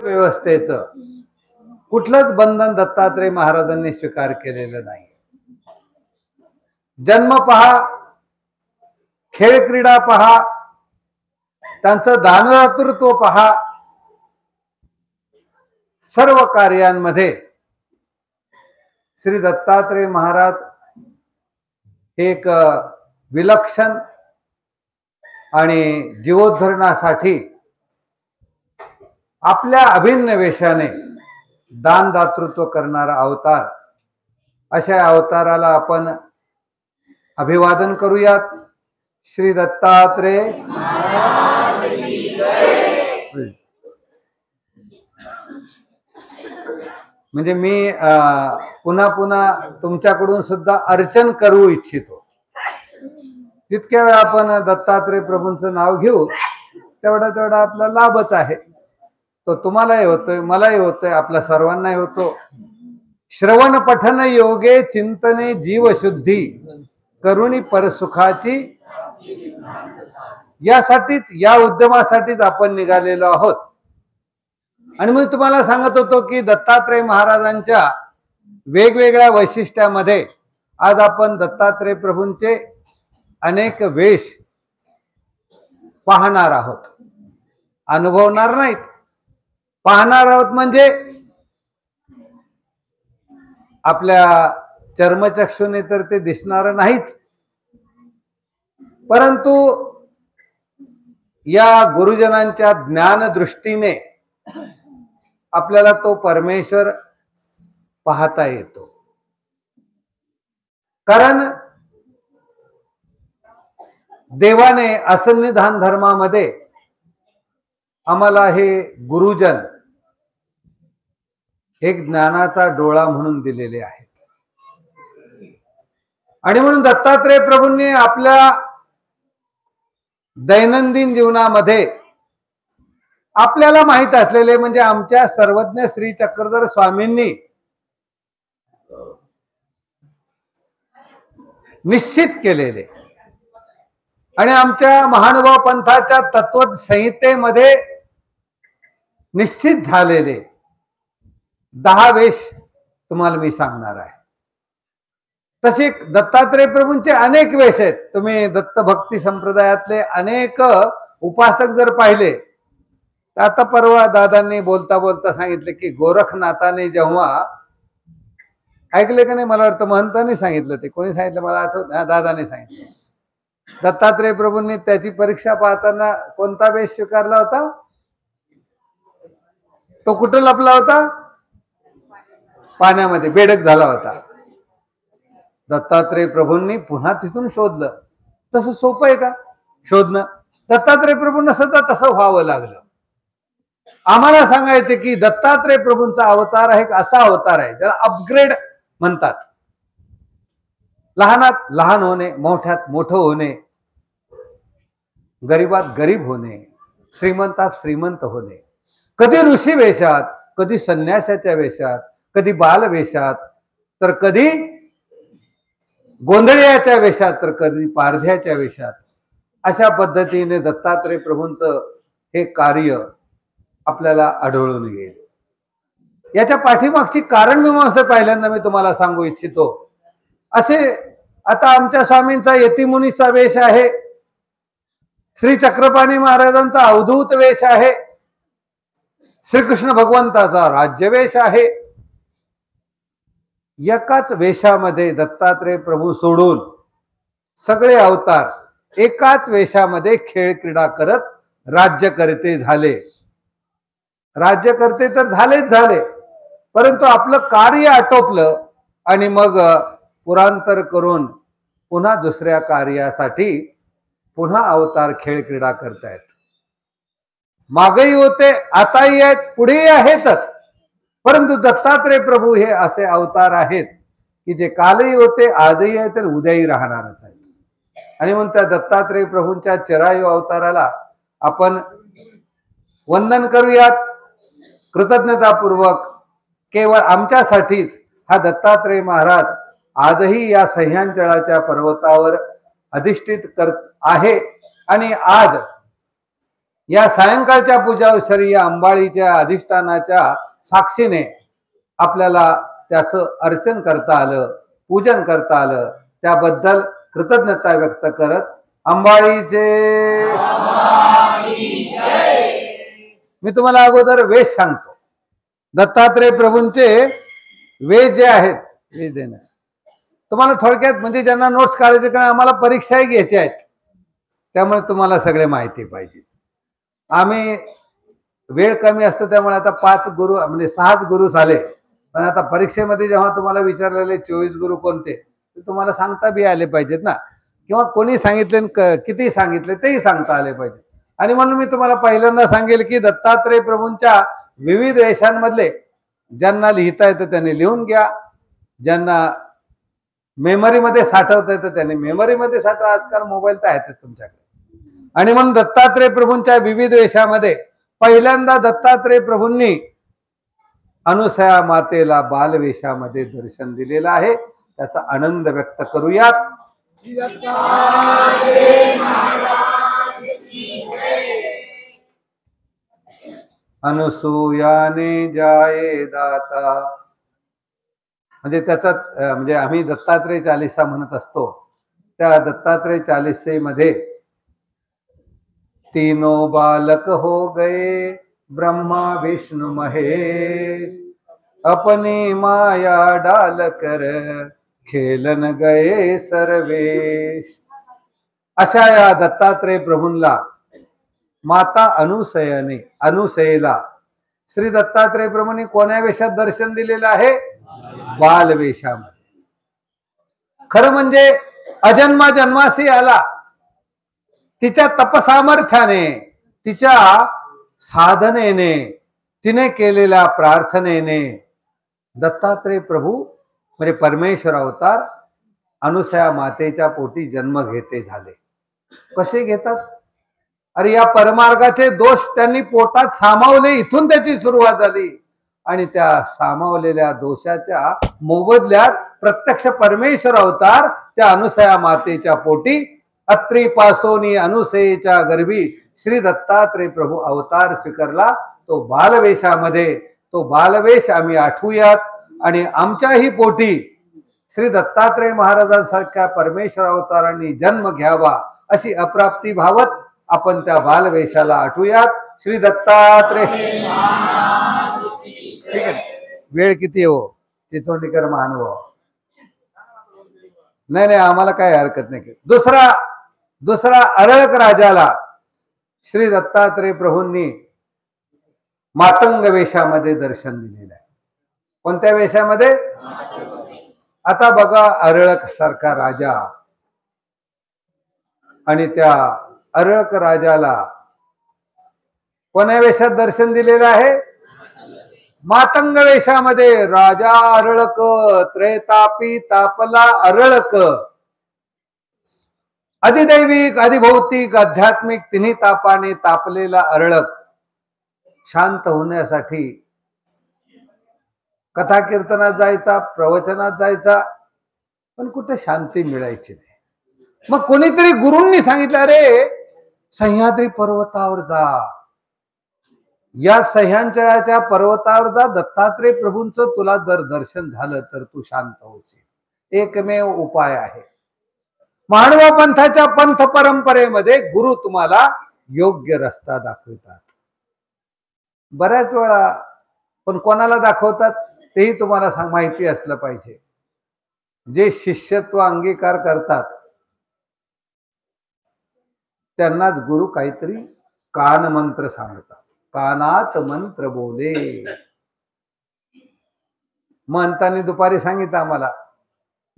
व्यवस्थेचं कुठलंच बंधन दत्तात्रय महाराजांनी स्वीकार केलेलं नाही. जन्म पहा, खेळ क्रीडा पहा, त्यांचं दानदातृत्व पहा, सर्व कार्यांमध्ये श्री दत्तात्रय महाराज एक विलक्षण आणि जीवोद्धरणासाठी आपल्या अभिन्न वेशाने दानदातृत्व करणारा अवतार, अशा अवताराला आपण अभिवादन करूयात. श्री दत्तात्रय म्हणजे मी पुन्हा पुन्हा तुमच्याकडून सुद्धा अर्चन करू इच्छितो. जितक्या वेळा आपण दत्तात्रय प्रभूंचं नाव घेऊ तेवढा आपला लाभच आहे. तो तुम्हालाही होतोय, मलाही होतोय, आपल्या सर्वांनाही होतो. श्रवण पठन योगे चिंतने जीवशुद्धी करुणी परसुखाची, यासाठीच, या उद्यमासाठीच आपण निघालेलो आहोत. आणि मी तुम्हाला सांगत होतो की दत्तात्रय महाराजांच्या वेगवेगळ्या वैशिष्ट्यामध्ये आज आपण दत्तात्रय प्रभूंचे अनेक वेश पाहणार आहोत. अनुभवणार नाहीत, पाहणार आहोत. म्हणजे आपल्या चर्मचक्षुने तर ते दिसणार नाहीच, परंतु या गुरुजनांच्या ज्ञानदृष्टीने आपल्याला तो परमेश्वर पाहता येतो. कारण देवाने असन्निधान धर्मामध्ये आम्हाला हे गुरुजन एक ज्ञानाचा डोळा म्हणून दिलेले आहेत. आणि म्हणून दत्तात्रय प्रभूंनी आपल्या दैनंदिन जीवनामध्ये आपल्याला माहित असलेले, म्हणजे आमच्या सर्वज्ञ श्री चक्रधर स्वामींनी निश्चित केलेले आणि आमच्या महानुभाव पंथाच्या तत्वसंहितेमध्ये निश्चित झालेले 10 वेश तुम्हाला मी सांगणार आहे. तसे दत्तात्रय प्रभूंचे अनेक वेश आहेत. तुम्ही दत्त भक्ती संप्रदायातले अनेक उपासक जर पाहिले तर आता परवा दादांनी बोलता बोलता सांगितले की गोरखनाथाने जेव्हा, ऐकले का नाही, मला वाटतं महंतांनी सांगितलं, ते कोणी सांगितलं मला आठवत, दादाने सांगितलं. दत्तात्रय प्रभूंनी त्याची परीक्षा पाहताना कोणता वेश स्वीकारला होता? तो कुठं लपला होता? पाण्यामध्ये बेडक झाला होता. दत्तात्रय प्रभूंनी पुन्हा तिथून शोधलं. तसं सोपं आहे का शोधणं? दत्तात्रय प्रभूंना सुद्धा तसं व्हावं लागलं. आम्हाला सांगायचे की दत्तात्रय प्रभूंचा अवतार आहे, असा अवतार आहे ज्याला अपग्रेड म्हणतात. लहानात लहान होणे, मोठ्यात मोठं होणे, गरीबात गरीब होणे, श्रीमंतात श्रीमंत होणे. कधी ऋषी वेशात, कधी संन्यासाच्या वेशात, कधी बाल वेशात, तर कधी गोंधळ्याच्या वेशात, तर कधी पारध्याच्या वेशात. अशा पद्धतीने दत्तात्रय प्रभूंचं हे कार्य आपल्याला आढळून येईल. याच्या पाठीमागची कारणमीमांसा पहिल्यांदा मी तुम्हाला सांगू इच्छितो. असे आता आमच्या स्वामींचा यतिमुनीचा वेश आहे, श्री चक्रपाणी महाराजांचा अवधूत वेश आहे, श्रीकृष्ण भगवंताचा राज्यवेश आहे. एकाच वेशामध्ये दत्तात्रय प्रभू सोडून सगळे अवतार एकाच वेशामध्ये खेळ क्रीडा करत राज्यकर्ते झाले. राज्यकर्ते तर झालेच झाले, परंतु आपलं कार्य आटोपलं आणि मग पुरांतर करून पुन्हा दुसऱ्या कार्यासाठी पुन्हा अवतार खेळ क्रीडा करतायत. मागही होते, आताही आहेत, पुढेही आहेतच. परंतु दत्तात्रय प्रभू हे असे अवतार आहेत की जे कालही होते, आजही आहेत आणि उद्याही राहणारच आहेत. आणि म्हणून त्या दत्तात्रय प्रभूंच्या चिरायू अवताराला आपण वंदन करूयात कृतज्ञतापूर्वक. केवळ आमच्यासाठीच हा दत्तात्रय महाराज आजही या सह्यांचळाच्या पर्वतावर अधिष्ठित करत आहे. आणि आज या सायंकाळच्या पूजावसरी या अंबाळीच्या अधिष्ठानाच्या साक्षीने आपल्याला त्याचं अर्चन करता आलं, पूजन करता आलं, त्याबद्दल कृतज्ञता व्यक्त करत अंबाळीचे मी तुम्हाला अगोदर वेश सांगतो. दत्तात्रय प्रभूंचे वेश जे आहेत, वेश देणं तुम्हाला थोडक्यात, म्हणजे ज्यांना नोट्स काढायचे, कारण आम्हाला परीक्षाही घ्यायच्या आहेत, त्यामुळे तुम्हाला सगळे माहिती पाहिजे. आम्ही वेळ कमी असतो त्यामुळे आता 5 गुरु म्हणजे 6च गुरु झाले, पण आता परीक्षेमध्ये जेव्हा तुम्हाला विचारलेले 24 गुरु कोणते ते तुम्हाला सांगता बी आले पाहिजेत ना, किंवा कोणी सांगितले किती सांगितले तेही सांगता आले पाहिजे. आणि म्हणून मी तुम्हाला पहिल्यांदा सांगेल की दत्तात्रय प्रभूंच्या विविध वेशांमधले ज्यांना लिहिता येतं त्यांनी लिहून घ्या, ज्यांना मेमरीमध्ये साठवता येतं त्यांनी मेमरीमध्ये साठवा. आजकाल मोबाईल तर आहेतच तुमच्याकडे. आणि म्हणून दत्तात्रय प्रभूंच्या विविध वेशामध्ये पहिल्यांदा दत्तात्रय प्रभूंनी अनुसया मातेला बालवेशामध्ये दर्शन दिलेलं आहे. त्याचा आनंद व्यक्त करूयात. अनुसूयाने जाये दाता, म्हणजे त्याचा म्हणजे आम्ही दत्तात्रय चालीसा म्हणत असतो. त्या दत्तात्रय चालीसेमध्ये तीनों बालक हो गए ब्रह्मा विष्णु महेश, अपनी माया डाल कर खेलन गए सर्वेश. अशा या दत्तात्रय प्रभूंना माता अनुसयेला श्री दत्तात्रय प्रभूंनी कोण्या वेशात दर्शन दिलेलं आहे? बालवेशामध्ये. खरं म्हणजे अजन्मा जन्मासी आला, तिच्या तपसामर्थ्याने, तिच्या साधनेने, तिने केलेल्या प्रार्थनेने दत्तात्रय प्रभू म्हणजे परमेश्वर अवतार अनुसया मातेच्या पोटी जन्म घेते झाले. कसे घेतात? अरे या परमार्गाचे दोष त्यांनी पोटात सामावले, इथून त्याची सुरुवात झाली. आणि त्या सामावलेल्या दोषाच्या मोबदल्यात प्रत्यक्ष परमेश्वर अवतार त्या अनुसया मातेच्या पोटी अत्री पासोनी अनुसयेच्या गर्भी श्री दत्तात्रय प्रभू अवतार स्वीकारला. तो बालवेशामध्ये, तो बालवेश आम्ही आठवूयात आणि आमच्याही पोटी श्री दत्तात्रय महाराजांसारख्या परमेश्वर अवतारांनी जन्म घ्यावा अशी अप्राप्ती भावत आपण त्या बालवेशाला आठवूयात. श्री दत्तात्रय. ठीक आहे, वेळ किती हो चिचोंडीकर महानुभाव? नाही आम्हाला काय हरकत नाही. दुसरा अरळक राजाला श्री दत्तात्रय प्रभूंनी मातंग वेशामध्ये दर्शन दिलेलं आहे. कोणत्या वेशामध्ये? आता बघा, अरळक सारखा राजा आणि त्या अरळक राजाला कोण्या वेशात दर्शन दिलेलं आहे? मातंग वेशामध्ये. राजा अरळक त्रैतापी तापला अरळक. अधिदैविक, अधिभौतिक, आध्यात्मिक तिन्ही तापाने तापलेला अरळक शांत होण्यासाठी कथा कीर्तनात जायचा, प्रवचनात जायचा, पण कुठे शांती मिळायची नाही. मग कोणीतरी गुरूंनी सांगितलं, अरे सह्याद्री पर्वतावर जा, या सह्यांचळाच्या पर्वतावर जा, दत्तात्रय प्रभूंचं तुला जर दर्शन झालं तर तू शांत होशील. एकमेव उपाय आहे. मानवा पंथाच्या पंथ परंपरेमध्ये गुरु तुम्हाला योग्य रस्ता दाखवतात. बऱ्याच वेळा पण कोणाला दाखवतात तेही तुम्हाला माहिती असलं पाहिजे. जे शिष्यत्व अंगीकार करतात त्यांनाच गुरु काहीतरी कान मंत्र सांगतात. कानात मंत्र बोले म्हणताना दुपारी सांगितलं आम्हाला.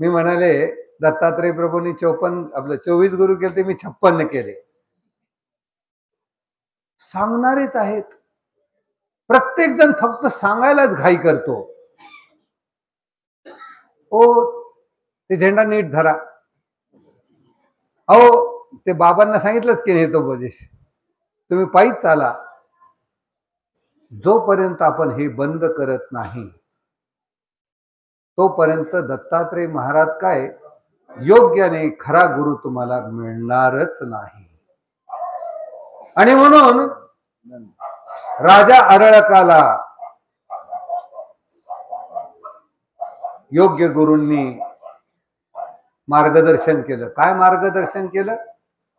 मी म्हणाले दत्तात्रय प्रभूंनी 24 गुरु केले, ते मी 56 केले. सांगणारेच आहेत. प्रत्येक जण फक्त सांगायलाच घाई करतो. ओ ते झेंडा नीट धरा. अहो ते बाबांना सांगितलंच की नाही, तो बजेश तुम्ही पायीच चाला. जोपर्यंत आपण हे बंद करत नाही तोपर्यंत दत्तात्रय महाराज काय योग्याने खरा गुरु तुम्हाला मिळणारच नाही. आणि म्हणून राजा अरळकाला योग्य गुरूंनी मार्गदर्शन केलं. काय मार्गदर्शन केलं?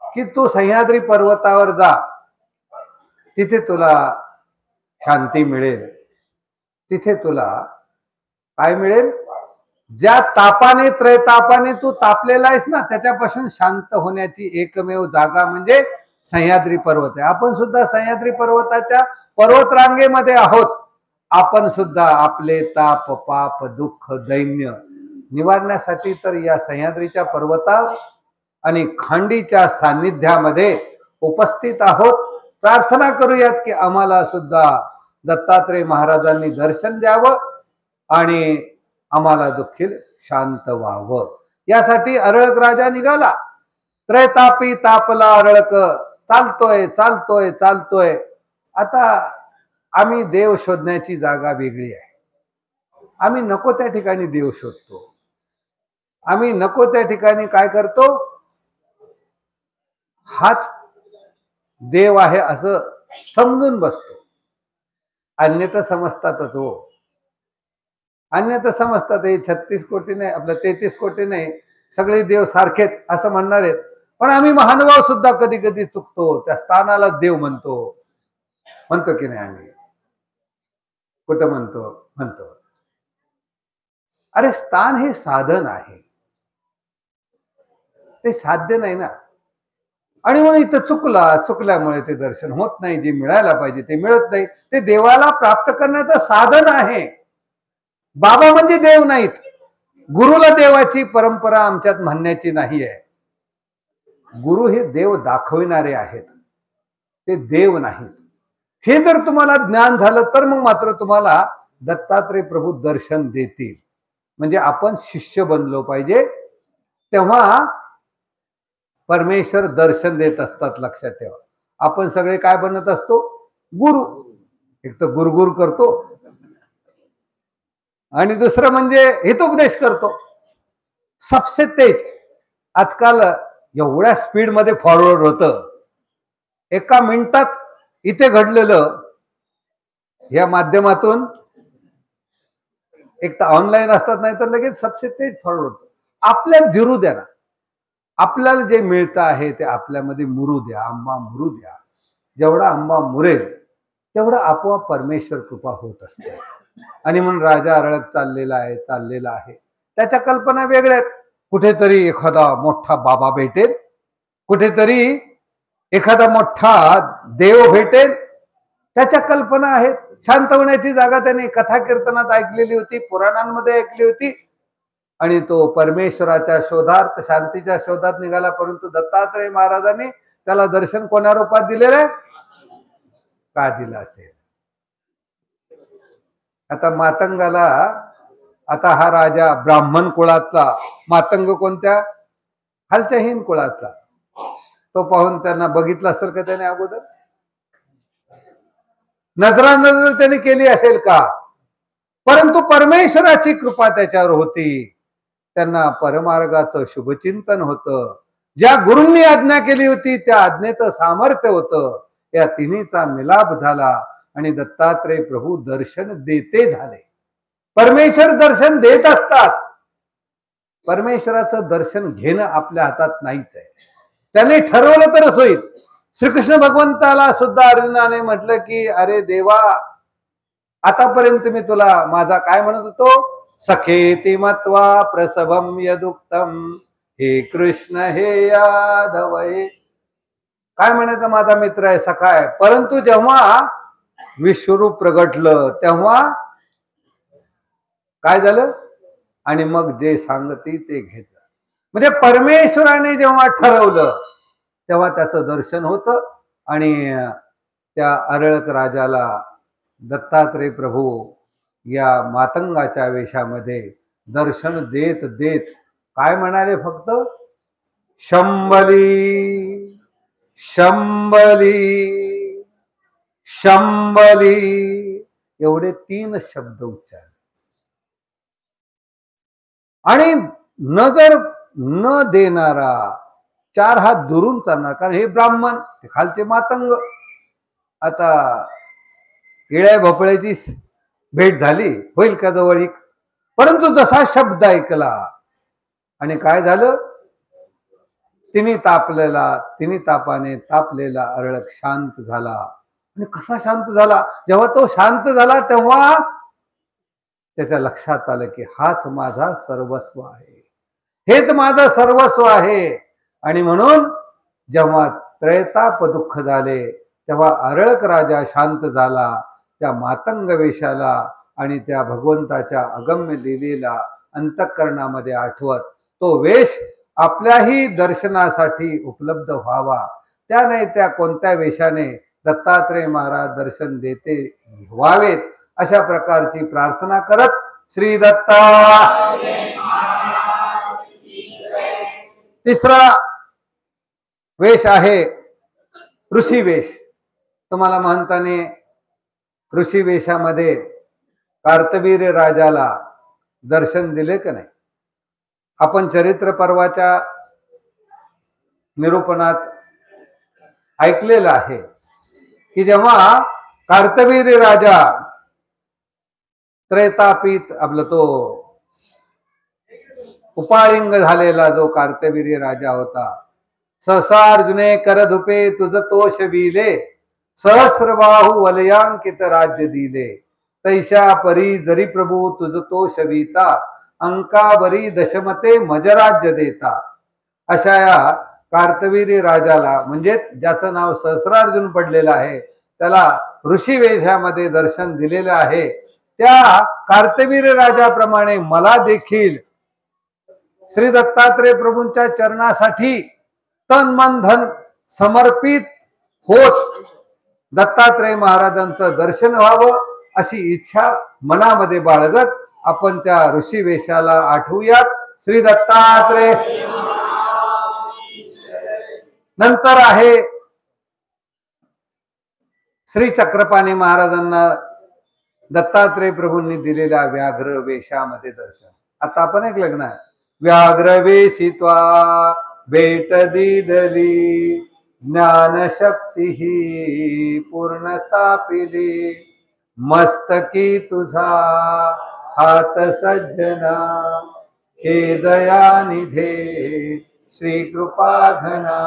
की तू सह्याद्री पर्वतावर जा, तिथे तुला शांती मिळेल. तिथे तुला काय मिळेल? ज्या तापाने त्रैतापाने तू तापलेला आहेस ना, त्याच्यापासून शांत होण्याची एकमेव जागा म्हणजे सह्याद्री पर्वत आहे. आपण सुद्धा सह्याद्री पर्वताच्या पर्वतरांगेमध्ये आहोत. आपण सुद्धा आपले ताप, पाप, दुःख, दैन्य निवारण्यासाठी तर या सह्याद्रीच्या पर्वतावर आणि खांडीच्या सान्निध्यामध्ये उपस्थित आहोत. प्रार्थना करूयात की आम्हाला सुद्धा दत्तात्रय महाराजांनी दर्शन द्यावं आणि आम्हाला देखील शांत व्हावं. यासाठी अरळक राजा निघाला. त्रैतापी तापला अरळक, चालतोय चालतोय चालतोय. आता आम्ही देव शोधण्याची जागा वेगळी आहे. आम्ही नको त्या ठिकाणी देव शोधतो. आम्ही नको त्या ठिकाणी काय करतो? हाच देव आहे असं समजून बसतो. अन्यथा समजतातच हो. अन्यथा समजतात. हे 36 कोटी नाही, आपलं 33 कोटी नाही, सगळे देव सारखेच असं म्हणणार आहेत. पण आम्ही महानुभाव सुद्धा कधी कधी चुकतो. त्या स्थानाला देव म्हणतो की नाही? आम्ही कुठं म्हणतो. अरे स्थान हे साधन आहे, ते साध्य नाही ना. आणि म्हणून इथं चुकल्यामुळे ते दर्शन होत नाही. जे मिळायला पाहिजे ते मिळत नाही. ते देवाला प्राप्त करण्याचं साधन आहे. बाबा म्हणजे देव नाहीत. गुरुला देवाची परंपरा आमच्यात म्हणण्याची नाही आहे. गुरु हे देव दाखविणारे आहेत, ते देव नाहीत. हे जर तुम्हाला ज्ञान झालं तर मग मात्र तुम्हाला दत्तात्रय प्रभू दर्शन देतील. म्हणजे आपण शिष्य बनलो पाहिजे, तेव्हा परमेश्वर दर्शन देत असतात. लक्षात ठेवा. आपण सगळे काय बनत असतो? गुरु. एक तर गुरगुर करतो आणि दुसरं म्हणजे हितोपदेश करतो. सबसे तेज आजकाल एवढ्या स्पीड मध्ये फॉरवर्ड होतं. एका मिनिटात इथे घडलेलं या माध्यमातून, एक तर ऑनलाईन असतात, नाही तर लगेच सबसे तेज फॉरवर्ड होतं. आपल्यात जिरू द्या ना. आपल्याला जे मिळतं आहे ते आपल्यामध्ये मुरू द्या. आंबा मुरू द्या. जेवढा आंबा मुरेल तेवढा आपोआप परमेश्वर कृपा होत असते. आणि म्हणून राजा अरळक चाललेला आहे. त्याच्या कल्पना वेगळ्या आहेत. कुठेतरी एखादा मोठा बाबा भेटेल, कुठेतरी एखादा मोठा देव भेटेल. त्याच्या कल्पना आहेत. शांत होण्याची जागा त्याने कथा कीर्तनात ऐकलेली होती, पुराणांमध्ये ऐकली होती. आणि तो परमेश्वराच्या शोधार्थ, शांतीच्या शोधात निघाला. परंतु दत्तात्रय महाराजांनी त्याला दर्शन कोण्या रूपात दिलेलं आहे? का दिलं असेल? आता मातंगाला, आता हा राजा ब्राह्मण कुळातला, मातंग कोणत्या? खालच्या हीन कुळातला. तो पाहून त्यांना बघितलं असेल का त्याने अगोदर? नजरानजर त्याने केली असेल का? परंतु परमेश्वराची कृपा त्याच्यावर होती. त्यांना परमार्गाचं शुभचिंतन होतं. ज्या गुरूंनी आज्ञा केली होती त्या आज्ञेचं सामर्थ्य होतं. या तिन्हीचा मिलाप झाला आणि दत्तात्रय प्रभू दर्शन देते झाले. परमेश्वर दर्शन देत असतात. परमेश्वराचं दर्शन घेणं आपल्या हातात नाहीच आहे. त्याने ठरवलं तरच होईल. श्रीकृष्ण भगवंताला सुद्धा अर्जुनाने म्हटलं की अरे देवा, आतापर्यंत मी तुला माझा काय म्हणत होतो? सखेती मत्वा प्रसभम यदुक्तम, हे कृष्ण हे यादव हे. काय म्हणायचं? माझा मित्र आहे, सखा आहे. परंतु जेव्हा विश्वरूप प्रगटलं तेव्हा काय झालं? आणि मग जे सांगती ते घेतलं. म्हणजे परमेश्वराने जेव्हा ठरवलं तेव्हा त्याचं दर्शन होतं. आणि त्या अरळक राजाला दत्तात्रय प्रभू या मातंगाच्या वेशामध्ये दर्शन देत देत काय म्हणाले? फक्त शंभली शंभली शंभली एवढे 3 शब्द उच्चारले. आणि नजर न देणारा 4 हात दुरून चालणार. कारण हे ब्राह्मण, ते खालचे मातंग. आता इळ्या भोपळ्याची भेट झाली, होईल का जवळीक? परंतु जसा शब्द ऐकला आणि काय झालं, तिन्ही तापाने तापलेला अरळक शांत झाला. आणि कसा शांत झाला? जेव्हा तो शांत झाला तेव्हा त्याच्या लक्षात आलं की हाच माझा सर्वस्व आहे, हेच माझं सर्वस्व आहे. आणि म्हणून जेव्हा त्रैताप दुःख झाले तेव्हा अरळक राजा शांत झाला. त्या मातंग वेशाला आणि त्या भगवंताच्या अगम्य लीलेला अंतःकरणामध्ये आठवत तो वेश आपल्याही दर्शनासाठी उपलब्ध व्हावा, त्या नाही त्या कोणत्या वेशाने दत्तात्रय महाराज दर्शन देते व्हावेत, अशा प्रकारची प्रार्थना करत श्री दत्ता. तिसरा वेश आहे ऋषी वेश. तुम्हाला म्हणताने ऋषी वेशामध्ये कार्तवीर राजाला दर्शन दिले का नाही? आपण चरित्र पर्वाच्या निरूपणात ऐकलेलं आहे की जेव्हा कार्तवीर राजा त्रैतापित आपला तो उपाळिंग झालेला जो कार्तवीर्य राजा होता, सहसा अर्जुने करधुपे तुझ तोष विले, सहस्रबाहू वलयांकित राज्य दिले, तैशा परी जरी प्रभू तुझ तोष विता, अंकावरी दशमते मजराज्य देता. अशा या कार्तवीर्य राजाला, म्हणजेच ज्याचं नाव सहस्रार्जुन पडलेलं आहे, त्याला ऋषी वेशामध्ये दर्शन दिलेलं आहे. त्या कार्तवीर्य राजाप्रमाणे मला देखील श्री दत्तात्रय प्रभूंच्या चरणासाठी तन मन धन समर्पित होत दत्तात्रय महाराजांचं दर्शन व्हावं अशी इच्छा मनामध्ये बाळगत आपण त्या ऋषी वेशाला आठवूयात. श्री दत्तात्रय. नंतर आहे श्री चक्रपाणी महाराजांना दत्तात्रय प्रभूंनी दिलेल्या व्याघ्र वेशामध्ये दर्शन. आता आपण एक लग्न आहे, व्याघ्र वेशित्वा भेट दिदली, ज्ञानशक्ती ही पूर्ण स्थापिली, मस्तकी तुझा हात सज्जना, हे दयानिधे श्री कृपा घना.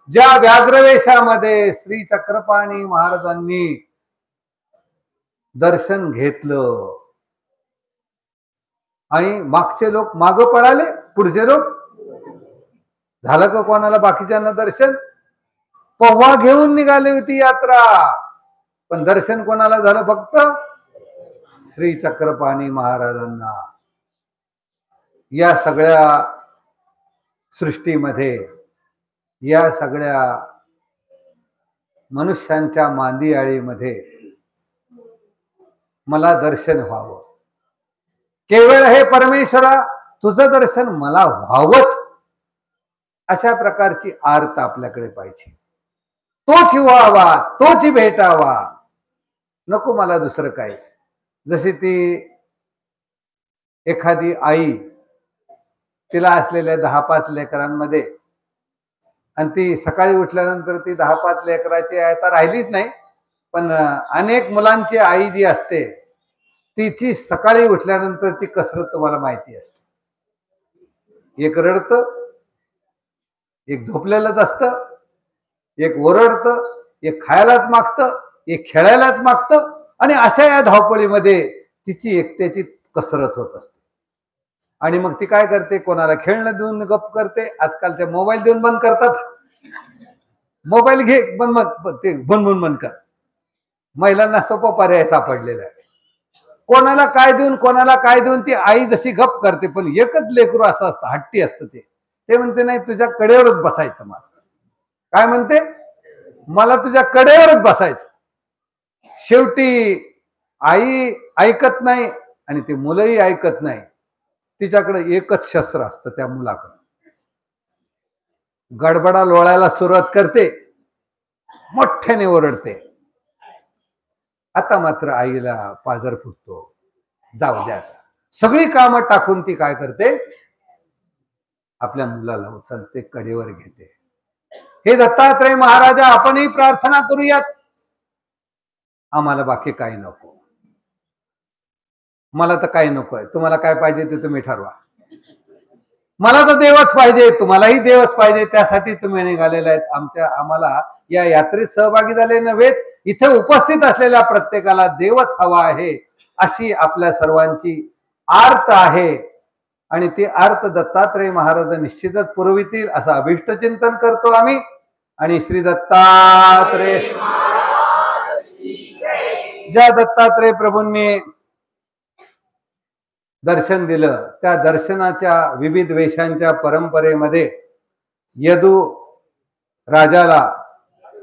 ज्या व्याघ्रवेशामध्ये श्री चक्रपाणी महाराजांनी दर्शन घेतलं आणि मागचे लोक मागं पळाले, पुढचे लोक झालं का कोणाला बाकीच्यांना दर्शन? पोव्हा घेऊन निघाली होती यात्रा, पण दर्शन कोणाला झालं? फक्त श्री चक्रपाणी महाराजांना. या सगळ्या सृष्टीमध्ये, या सगळ्या मनुष्यांच्या मांदियाळीमध्ये मला दर्शन व्हावं, केवळ हे परमेश्वरा तुझं दर्शन मला व्हावंच, अशा प्रकारची आर्त आपल्याकडे पाहिजे. तोच व्हावा, तोच भेटावा, नको मला दुसरं काय. जशी ती एखादी आई तिला असलेल्या 10-5 लेकरांमध्ये, आणि ती सकाळी उठल्यानंतर ती 10-5 लेकराची आता राहिलीच नाही, पण अनेक मुलांची आई जी असते तिची सकाळी उठल्यानंतरची कसरत तुम्हाला माहिती असते. एक रडतं, एक झोपलेलंच असतं, एक ओरडतं, एक खायलाच मागतं, एक खेळायलाच मागतं, आणि अशा या धावपळीमध्ये तिची एकट्याची कसरत होत असते. आणि मग ती काय करते? कोणाला खेळणं देऊन गप करते. आजकालच्या मोबाईल देऊन बंद करतात. मोबाईल घे, ते भुनभुन कर. महिलांना सोपा पर्याय सापडलेला आहे. कोणाला काय देऊन ती आई जशी गप करते. पण एकच लेकरू असं असतं, हट्टी असतं. ते म्हणते नाही, तुझ्या कडेवरच बसायचं मला. काय म्हणते? मला तुझ्या कडेवरच बसायचं. शेवटी आई ऐकत नाही आणि ते मुलंही ऐकत नाही. तिच्याकडे एकच शस्त्र असतं त्या मुलाकडे. गडबडा लोळायला सुरुवात करते, मोठ्याने ओरडते. आता मात्र आईला पाजर फुटतो, जाऊ द्या. सगळी कामं टाकून ती काय करते? आपल्या मुलाला उचलते, कडेवर घेते. हे दत्तात्रय महाराजा, आपणही प्रार्थना करूयात. आम्हाला बाकी काही नको. मला तर काही नको आहे. तुम्हाला काय पाहिजे ते तुम्ही ठरवा. मला तर देवच पाहिजे, तुम्हालाही देवच पाहिजे, त्यासाठी तुम्ही निघालेले आहेत. आम्हाला या यात्रेत सहभागी झाले नव्हेत, इथे उपस्थित असलेल्या प्रत्येकाला देवच हवा आहे अशी आपल्या सर्वांची आर्त आहे. आणि ती आर्त दत्तात्रेय महाराज निश्चितच पुरवितील असं अभिष्ट चिंतन करतो आम्ही. आणि श्री दत्तात्रेय, ज्या दत्तात्रेय प्रभूंनी दर्शन दिलं त्या दर्शनाच्या विविध वेशांच्या परंपरेमध्ये यदू राजाला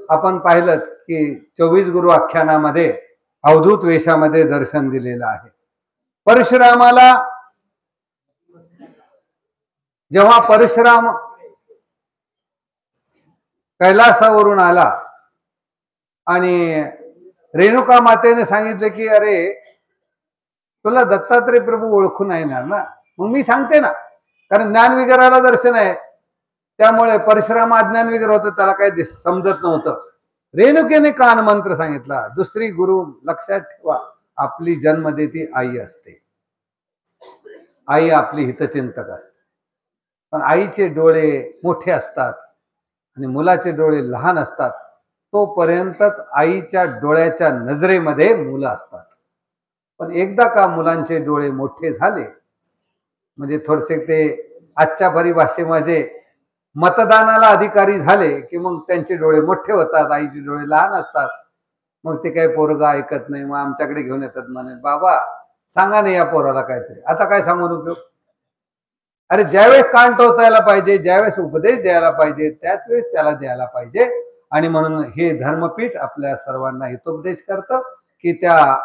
आपण पाहिलं की 24 गुरु आख्यानामध्ये अवधूत वेशामध्ये दर्शन दिलेलं आहे. परशुरामाला जेव्हा परशुराम कैलासावरून आला आणि रेणुका मातेने सांगितले की अरे तुला दत्तात्रेय प्रभू ओळखून येणार ना, मग मी सांगते ना, कारण ज्ञानविग्रहाला दर्शन आहे, त्यामुळे परशुराम अज्ञान विग्रह होतं, त्याला काही समजत नव्हतं. रेणुकेने कान मंत्र सांगितला. दुसरी गुरु लक्षात ठेवा, आपली जन्मदेती आई असते. आई आपली हितचिंतक असते, पण आईचे डोळे मोठे असतात आणि मुलाचे डोळे लहान असतात. तोपर्यंतच आईच्या डोळ्याच्या नजरेमध्ये मुलं असतात. पण एकदा का मुलांचे डोळे मोठे झाले, म्हणजे थोडेसे ते आजच्या परिभाषेमध्ये मतदानाला अधिकारी झाले की मग त्यांचे डोळे मोठे होतात, आईचे डोळे लहान असतात. मग ते काही पोरगा ऐकत नाही, मग आमच्याकडे घेऊन येतात, म्हणे बाबा सांगा नाही या पोराला काहीतरी. आता काय सांगून उपयोग? अरे ज्यावेळेस कान टोचायला पाहिजे, ज्यावेळेस उपदेश द्यायला पाहिजे, त्याच वेळेस त्याला द्यायला पाहिजे. आणि म्हणून हे धर्मपीठ आपल्या सर्वांना हितोपदेश करतं की त्या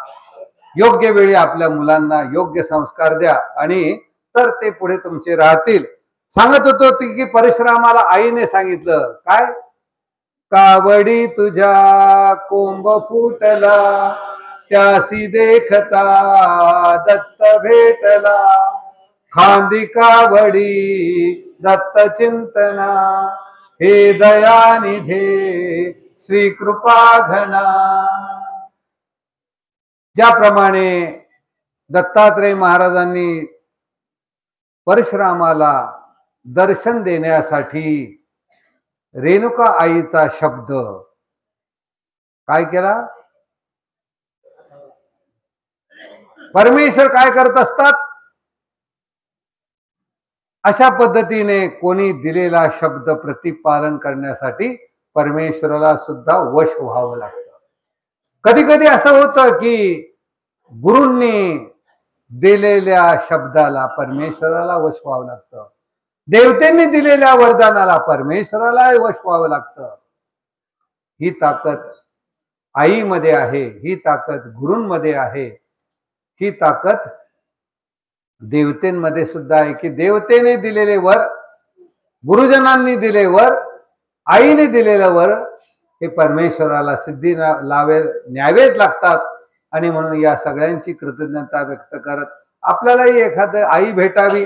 योग्य वेळी आपल्या मुलांना योग्य संस्कार द्या, आणि तर ते पुढे तुमचे राहतील. सांगत होतो की परशुरामाला आईने सांगितलं काय, कावडी तुझ्या कोंब फुटला, त्यासी देखता दत्त भेटला, खांदी कावडी दत्त चिंतना, हे दयानिधे श्री कृपा घना. ज्याप्रमाणे दत्तात्रेय महाराजांनी परशुरामाला दर्शन देण्यासाठी रेणुका आईचा शब्द काय केला, परमेश्वर काय करत असतात, अशा पद्धतीने कोणी दिलेला शब्द प्रतिपालन करण्यासाठी परमेश्वराला सुद्धा वश व्हावं लागतं. कधी कधी असं होतं की गुरूंनी दिलेल्या शब्दाला परमेश्वराला वश व्हावं लागतं, देवतेंनी दिलेल्या वरदानाला परमेश्वराला वश व्हावं लागतं. ही ताकद आईमध्ये आहे, ही ताकद गुरूंमध्ये आहे, ही ताकद देवतेंमध्ये सुद्धा आहे की देवतेने दिलेले वर, गुरुजनांनी दिले वर, आईने दिलेलं वर हे परमेश्वराला सिद्धी न्यावेच लागतात. आणि म्हणून या सगळ्यांची कृतज्ञता व्यक्त करत आपल्यालाही एखादं आई भेटावी,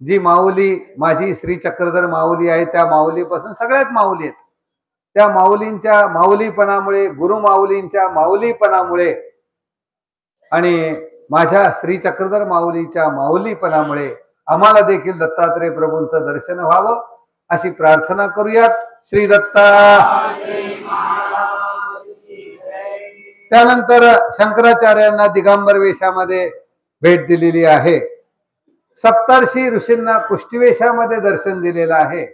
जी माऊली माझी श्री चक्रधर माऊली आहे, त्या माऊलीपासून सगळ्यात माऊली आहेत. त्या माऊलींच्या माऊलीपणामुळे, गुरु माऊलींच्या माऊलीपणामुळे आणि माझ्या श्री चक्रधर माऊलीच्या माऊलीपणामुळे आम्हाला देखील दत्तात्रेय प्रभूंचं दर्शन व्हावं अशी प्रार्थना करूयात. श्री दत्ता. त्यानंतर शंकराचार्यांना दिगंबर वेशामध्ये भेट दिलेली आहे. सप्तर्षी ऋषींना कुष्ठवेशामध्ये दर्शन दिलेलं आहे.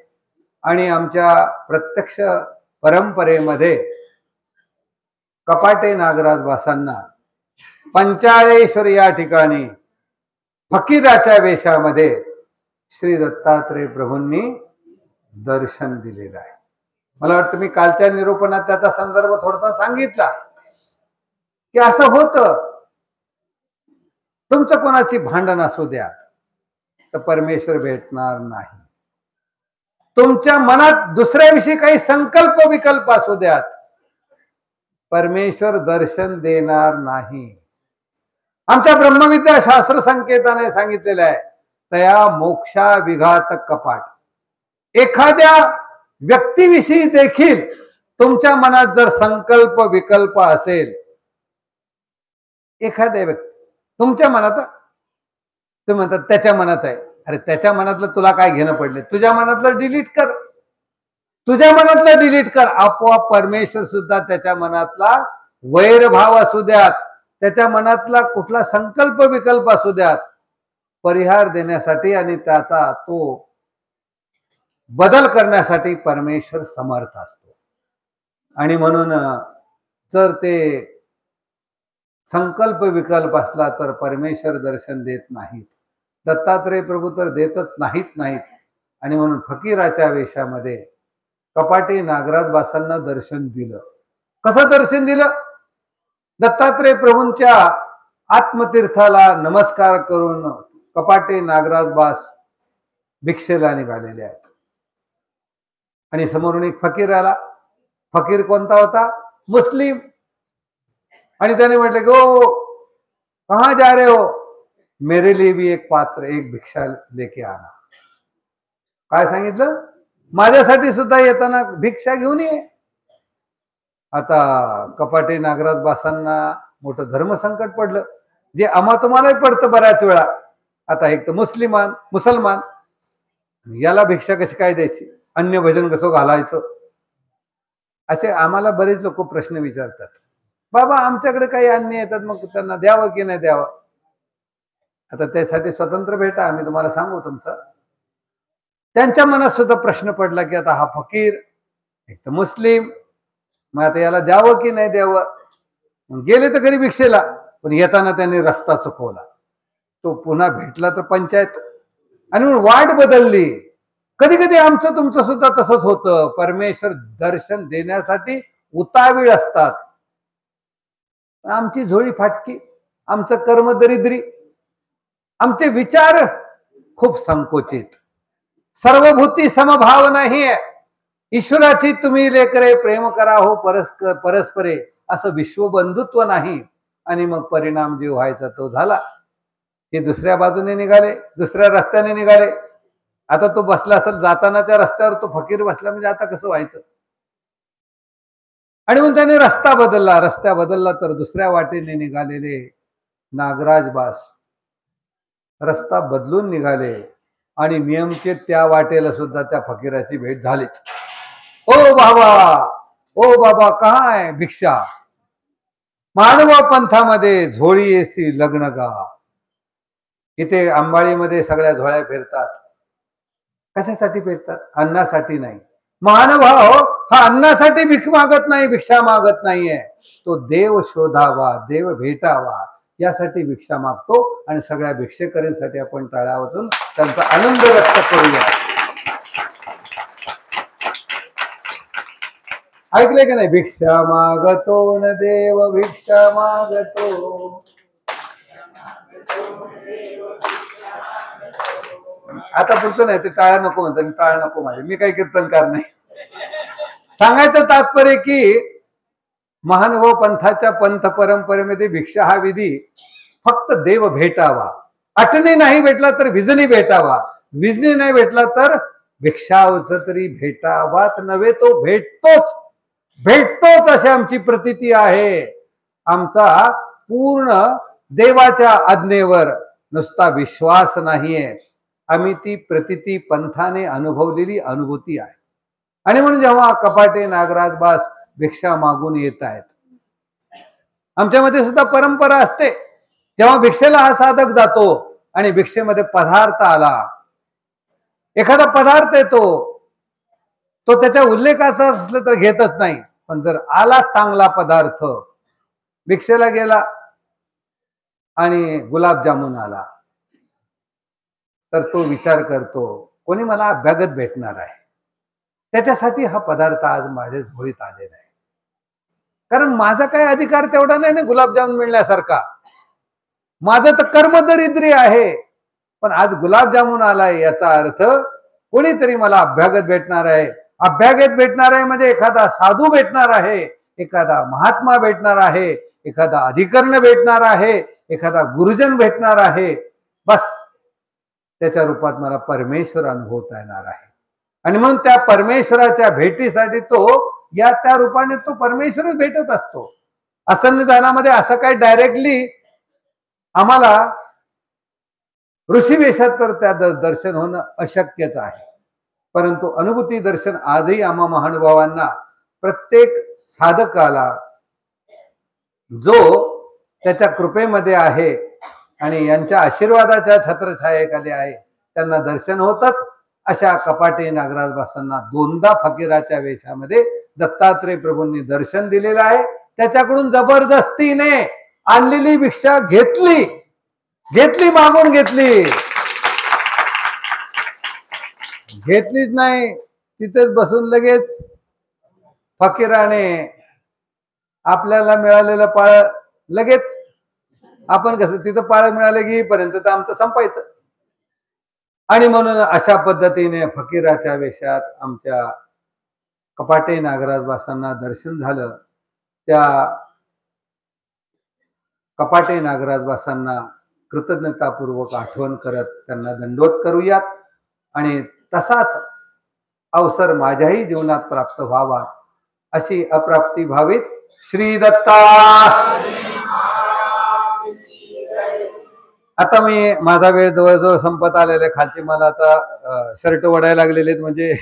आणि आमच्या प्रत्यक्ष परंपरेमध्ये कपाटे नागराज वासांना पंचाळेश्वर या ठिकाणी फकीराच्या वेशामध्ये श्री दत्तात्रेय प्रभूंनी दर्शन दिलेलं आहे. मला वाटतं मी कालच्या निरूपणात त्याचा संदर्भ थोडासा सांगितला की असं होतं, तुमचं कोणाची भांडण असू द्या तर परमेश्वर भेटणार नाही. तुमच्या मनात दुसऱ्याविषयी काही संकल्प विकल्प असू द्यात, परमेश्वर दर्शन देणार नाही. आमच्या ब्रह्मविद्या शास्त्र संकेताने सांगितलेलं आहे, तया मोक्षा विघात कपाट. एखाद्या व्यक्तीविषयी देखील तुमच्या मनात जर संकल्प विकल्प असेल एखाद्या व्यक्ती तुमच्या मनात, तुम्ही म्हणतात त्याच्या मनात आहे, अरे त्याच्या मनातलं तुला काय घेणं पडले, तुझ्या मनातलं डिलीट कर, तुझ्या मनातलं डिलीट कर, आपोआप परमेश्वर सुद्धा त्याच्या मनातला वैरभाव असू द्यात, त्याच्या मनातला कुठला संकल्प विकल्प असू द्यात, परिहार देण्यासाठी आणि त्याचा तो बदल करण्यासाठी परमेश्वर समर्थ असतो. आणि म्हणून जर ते संकल्प विकल्प असला तर परमेश्वर दर्शन देत नाहीत, दत्तात्रय प्रभू तर देतच नाहीत. आणि म्हणून फकीराच्या वेशामध्ये कपाटी नागराजबासांना दर्शन दिलं. कसं दर्शन दिलं? दत्तात्रय प्रभूंच्या आत्मतीर्थाला नमस्कार करून कपाटे नागराजबास भिक्षेला निघालेले आहेत. आणि समोरून एक फकीर आला. फकीर कोणता होता? मुस्लिम. आणि त्याने म्हटले गो कहां जा रहे हो? मेरे लिए भी एक पात्र, एक भिक्षा लेके आना. काय सांगितलं? माझ्यासाठी सुद्धा येताना भिक्षा घेऊन ये. आता कपाटे नागराजबासांना मोठं धर्मसंकट पडलं, जे आम्हा तुम्हालाही पडतं बऱ्याच वेळा. आता एक तर मुसलमान, याला भिक्षा कशी काय द्यायची, अन्य भजन कसं घालायचं, असे आम्हाला बरेच लोक प्रश्न विचारतात. बाबा आमच्याकडे काही अन्य येतात, मग त्यांना द्यावं की नाही द्यावं? आता त्यासाठी स्वतंत्र भेटा, आम्ही तुम्हाला सांगू तुमचं. त्यांच्या मनात सुद्धा प्रश्न पडला की आता हा फकीर, एक तर मुस्लिम, मग आता याला द्यावं की नाही द्यावं. मग गेले तर खरी भिक्षेला, पण येताना त्यांनी रस्ता चुकवला. तो पुन्हा भेटला तर पंचायत. आणि म्हणून वाट बदलली. कधी कधी आमचं तुमचं सुद्धा तसंच होतं. परमेश्वर दर्शन देण्यासाठी उतावीळ असतात, आमची झोळी फाटकी, आमचं कर्म दरिद्री, आमचे विचार खूप संकोचित. सर्वभूती समभाव नाहीये. ईश्वराची तुम्ही लेकरे प्रेम करा हो परस्परे, असं विश्वबंधुत्व नाही. आणि मग परिणाम जे व्हायचा तो झाला. ते दुसऱ्या बाजूने निघाले, दुसऱ्या रस्त्याने निघाले. आता तो बसला असेल जातानाच्या रस्त्यावर, तो फकीर बसला म्हणजे आता कसं व्हायचं? आणि मग त्याने रस्ता बदलला तर दुसऱ्या वाटेने निघालेले नागराजबास रस्ता बदलून निघाले. आणि नेमके त्या वाटेला सुद्धा त्या फकीराची भेट झालीच. ओ बाबा कहा आहे भिक्षा? मानव पंथामध्ये झोळी येसी लग्न गा. इथे अंबाळीमध्ये सगळ्या झोळ्या फिरतात. कशासाठी फिरतात? अन्नासाठी नाही. मानव हा अन्नासाठी भिक्षा मागत नाहीये. तो देव शोधावा, देव भेटावा यासाठी भिक्षा मागतो. आणि सगळ्या भिक्षेकरींसाठी आपण टाळ्या वाजवून त्यांचा आनंद व्यक्त करूया. ऐकले की नाही? भिक्षा मागतो न देव, भिक्षा मागतो. आता पुढचं नाही, ते टाळ्या नको म्हणतात. टाळ्या नको माझे, मी काही कीर्तनकार नाही. सांगायचं तात्पर्य की महानुभाव पंथाच्या पंथ परंपरेमध्ये भिक्षा हा विधी फक्त देव भेटावा, अटने नाही भेटला तर विजनी भेटावा, विजनी नाही भेटला तर भिक्षावच तरी भेटावाच नव्हे, तो भेटतोच अशी आमची प्रतीती आहे. आमचा पूर्ण देवाच्या आज्ञेवर नुसता विश्वास नाहीये, आम्ही ती प्रतीती पंथाने अनुभवलेली अनुभूती आहे. आणि म्हणून जेव्हा कपाटे नागराजबास भिक्षा मागून येत आहेत, आमच्यामध्ये सुद्धा परंपरा असते. जेव्हा भिक्षेला हा साधक जातो आणि भिक्षेमध्ये पदार्थ आला, एखादा पदार्थ येतो, तो त्याच्या उल्लेखाचा असलं तर घेतच नाही. पण जर आला चांगला पदार्थ, भिक्षेला गेला आणि गुलाबजामुन आला, तर तो विचार करतो कोणी मला अभ्यागत भेटणार आहे, त्याच्यासाठी हा पदार्थ आज माझ्या झोळीत आलेला आहे. कारण माझा काही अधिकार तेवढा नाही ना गुलाबजामुन मिळण्यासारखा. माझं तर कर्मदरिद्री आहे. पण आज गुलाबजामुन आलाय याचा अर्थ कोणीतरी मला अभ्यागत भेटणार आहे. अभ्यागत भेटणार आहे म्हणजे एखादा साधू भेटणार आहे, एखादा महात्मा भेटणार आहे, एखादा अधिकर्ण भेटणार आहे, एखादा गुरुजन भेटणार आहे. बस त्याच्या रूपात मला परमेश्वर अनुभवता येणार आहे. आणि म्हणून त्या परमेश्वराच्या भेटीसाठी तो या त्या रूपाने तो परमेश्वरच भेटत असतो. असन्नदानामध्ये असं काही डायरेक्टली आम्हाला ऋषीवेशात तर त्या दर्शन होणं अशक्यच आहे, परंतु अनुभूती दर्शन आजही आम्हा महानुभावांना प्रत्येक साधकाला जो त्याच्या कृपेमध्ये आहे आणि यांच्या आशीर्वादाच्या छत्रछायेखाली आहे त्यांना दर्शन होतच. अशा कपाटे नागराज बासांना दोनदा फकीराच्या वेशामध्ये दत्तात्रय प्रभूंनी दर्शन दिलेलं आहे. त्याच्याकडून जबरदस्तीने आणलेली भिक्षा घेतली मागून घेतलीच नाही, तिथेच बसून लगेच फकीराने आपल्याला मिळालेलं पाळ लगेच, आपण कसं तिथं पाळ मिळालं की पर्यंत तर आमचं संपायचं. आणि म्हणून अशा पद्धतीने फकीराच्या वेशात आमच्या कपाटे नागराज बासांना दर्शन झालं. त्या कपाटे नागराज बासांना कृतज्ञतापूर्वक आठवण करत त्यांना दंडवत करूयात आणि तसाच अवसर माझ्याही जीवनात प्राप्त व्हावा अशी अप्राप्ती भावित श्री दत्ता. आता मी माझा वेळ जवळजवळ संपत आलेला, खालची मला आता शर्ट वडायला लागलेले, म्हणजे